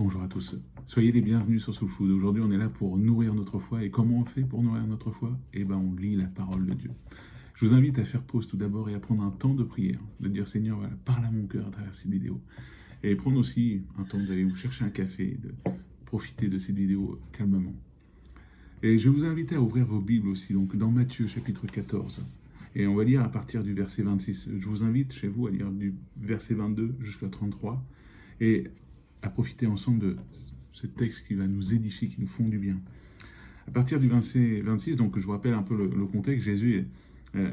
Bonjour à tous, soyez les bienvenus sur Soul Food. Aujourd'hui, on est là pour nourrir notre foi. Et comment on fait pour nourrir notre foi? On lit la parole de Dieu. Je vous invite à faire pause tout d'abord et à prendre un temps de prière, de dire Seigneur, voilà, parle à mon cœur à travers cette vidéo. Et prendre aussi un temps d'aller vous chercher un café, de profiter de cette vidéo calmement. Et je vous invite à ouvrir vos Bibles aussi, donc dans Matthieu chapitre 14. Et on va lire à partir du verset 26. Je vous invite chez vous à lire du verset 22 jusqu'à 33. Et à profiter ensemble de ce texte qui va nous édifier, qui nous font du bien. À partir du verset 26, donc je vous rappelle un peu le contexte, Jésus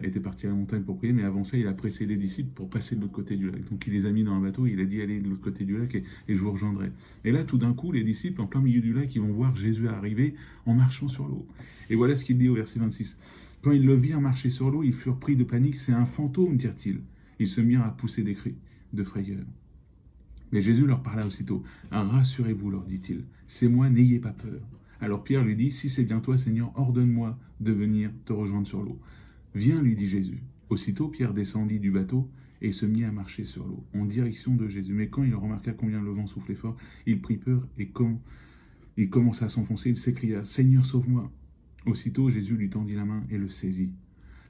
était parti à la montagne pour prier, mais avant ça, il a pressé les disciples pour passer de l'autre côté du lac. Donc il les a mis dans un bateau, il a dit allez de l'autre côté du lac et je vous rejoindrai. Et là, tout d'un coup, les disciples, en plein milieu du lac, ils vont voir Jésus arriver en marchant sur l'eau. Et voilà ce qu'il dit au verset 26. Quand ils le virent marcher sur l'eau, ils furent pris de panique. C'est un fantôme, dirent-ils. Ils se mirent à pousser des cris de frayeur. Mais Jésus leur parla aussitôt. Rassurez-vous, leur dit-il, c'est moi, n'ayez pas peur. Alors Pierre lui dit, si c'est bien toi, Seigneur, ordonne-moi de venir te rejoindre sur l'eau. Viens, lui dit Jésus. Aussitôt, Pierre descendit du bateau et se mit à marcher sur l'eau, en direction de Jésus. Mais quand il remarqua combien le vent soufflait fort, il prit peur et quand il commença à s'enfoncer, il s'écria, Seigneur, sauve-moi. Aussitôt, Jésus lui tendit la main et le saisit.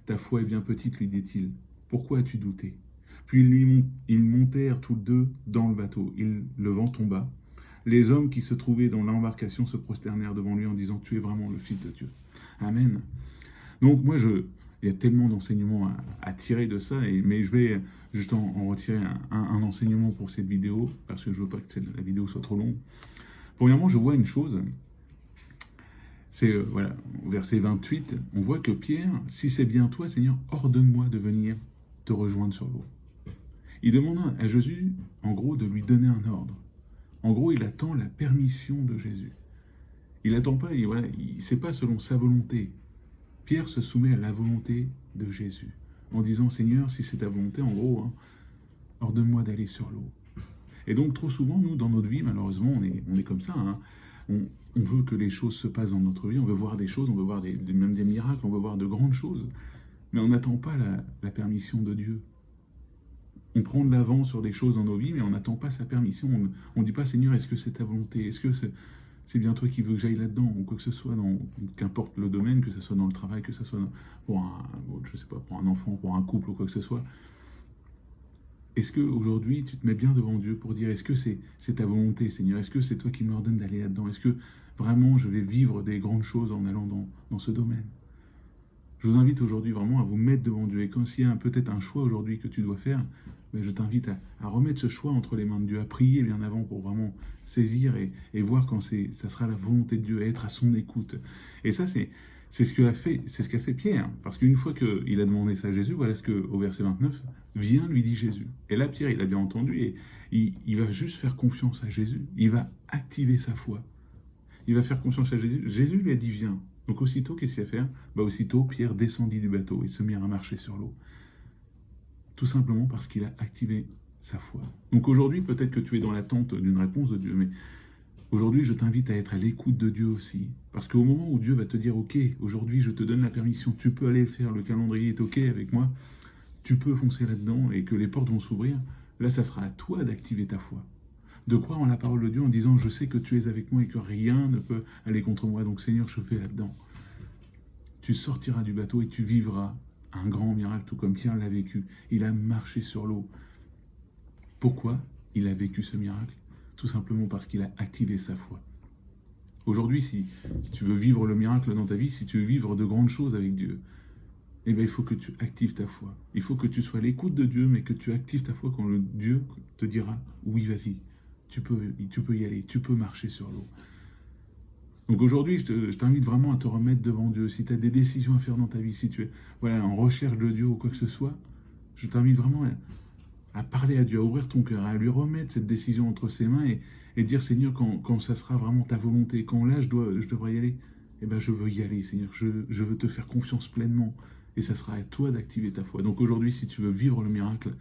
Ta foi est bien petite, lui dit-il. Pourquoi as-tu douté? Puis ils montèrent tous deux dans le bateau. Le vent tomba. Les hommes qui se trouvaient dans l'embarcation se prosternèrent devant lui en disant « Tu es vraiment le Fils de Dieu. » Amen. Donc moi, il y a tellement d'enseignements à tirer de ça, mais je vais juste en retirer un enseignement pour cette vidéo, parce que je ne veux pas que la vidéo soit trop longue. Premièrement, je vois une chose, c'est voilà, au verset 28, on voit que Pierre, si c'est bien toi, Seigneur, ordonne-moi de venir te rejoindre sur l'eau. Il demande à Jésus, en gros, de lui donner un ordre. En gros, il attend la permission de Jésus. Il n'attend pas, c'est pas selon sa volonté. Pierre se soumet à la volonté de Jésus, en disant, Seigneur, si c'est ta volonté, en gros, ordonne-moi d'aller sur l'eau. Et donc, trop souvent, nous, dans notre vie, malheureusement, on est comme ça. On veut que les choses se passent dans notre vie, on veut voir des choses, on veut voir même des miracles, on veut voir de grandes choses. Mais on n'attend pas la permission de Dieu. On prend de l'avant sur des choses dans nos vies, mais on n'attend pas sa permission. On ne dit pas, Seigneur, est-ce que c'est ta volonté? Est-ce que c'est bien toi qui veux que j'aille là-dedans? Ou quoi que ce soit, qu'importe le domaine, que ce soit dans le travail, que ce soit pour un enfant, pour un couple ou quoi que ce soit. Est-ce qu'aujourd'hui, tu te mets bien devant Dieu pour dire, est-ce que c'est ta volonté, Seigneur? Est-ce que c'est toi qui me ordonnes d'aller là-dedans? Est-ce que vraiment je vais vivre des grandes choses en allant dans ce domaine? Je vous invite aujourd'hui vraiment à vous mettre devant Dieu. Et quand s'il y a peut-être un choix aujourd'hui que tu dois faire, je t'invite à remettre ce choix entre les mains de Dieu, à prier bien avant pour vraiment saisir et voir quand ça sera la volonté de Dieu, à être à son écoute. Et ça, c'est ce qu'a fait Pierre. Parce qu'une fois qu'il a demandé ça à Jésus, voilà ce qu'au verset 29, viens, lui dit Jésus. Et là, Pierre, il a bien entendu et il va juste faire confiance à Jésus. Il va activer sa foi. Il va faire confiance à Jésus. Jésus lui a dit, viens. Donc aussitôt, qu'est-ce qu'il va faire? Aussitôt, Pierre descendit du bateau et se mit à marcher sur l'eau. Tout simplement parce qu'il a activé sa foi. Donc aujourd'hui, peut-être que tu es dans l'attente d'une réponse de Dieu, mais aujourd'hui, je t'invite à être à l'écoute de Dieu aussi. Parce qu'au moment où Dieu va te dire, ok, aujourd'hui, je te donne la permission, tu peux aller le faire, le calendrier est ok avec moi, tu peux foncer là-dedans et que les portes vont s'ouvrir, là, ça sera à toi d'activer ta foi. De croire en la parole de Dieu en disant, je sais que tu es avec moi et que rien ne peut aller contre moi, donc Seigneur, je fais là-dedans. Tu sortiras du bateau et tu vivras un grand miracle, tout comme Pierre l'a vécu. Il a marché sur l'eau. Pourquoi il a vécu ce miracle? Tout simplement parce qu'il a activé sa foi. Aujourd'hui, si tu veux vivre le miracle dans ta vie, si tu veux vivre de grandes choses avec Dieu, il faut que tu actives ta foi. Il faut que tu sois à l'écoute de Dieu, mais que tu actives ta foi quand le Dieu te dira, oui, vas-y, tu peux y aller, tu peux marcher sur l'eau. Donc aujourd'hui, je t'invite vraiment à te remettre devant Dieu. Si tu as des décisions à faire dans ta vie, si tu es en recherche de Dieu ou quoi que ce soit, je t'invite vraiment à parler à Dieu, à ouvrir ton cœur, à lui remettre cette décision entre ses mains et dire, Seigneur, quand ça sera vraiment ta volonté, quand là je devrais y aller, je veux y aller, Seigneur. Je veux te faire confiance pleinement et ça sera à toi d'activer ta foi. Donc aujourd'hui, si tu veux vivre le miracle,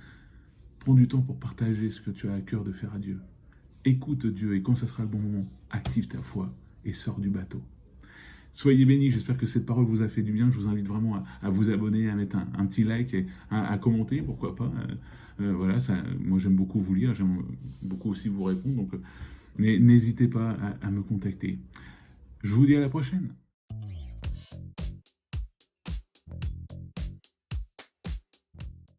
prends du temps pour partager ce que tu as à cœur de faire à Dieu. Écoute Dieu et quand ça sera le bon moment, active ta foi et sors du bateau. Soyez bénis, j'espère que cette parole vous a fait du bien. Je vous invite vraiment à vous abonner, à mettre un petit like et à commenter, pourquoi pas. Voilà, moi j'aime beaucoup vous lire, j'aime beaucoup aussi vous répondre. Donc Mais n'hésitez pas à me contacter. Je vous dis à la prochaine.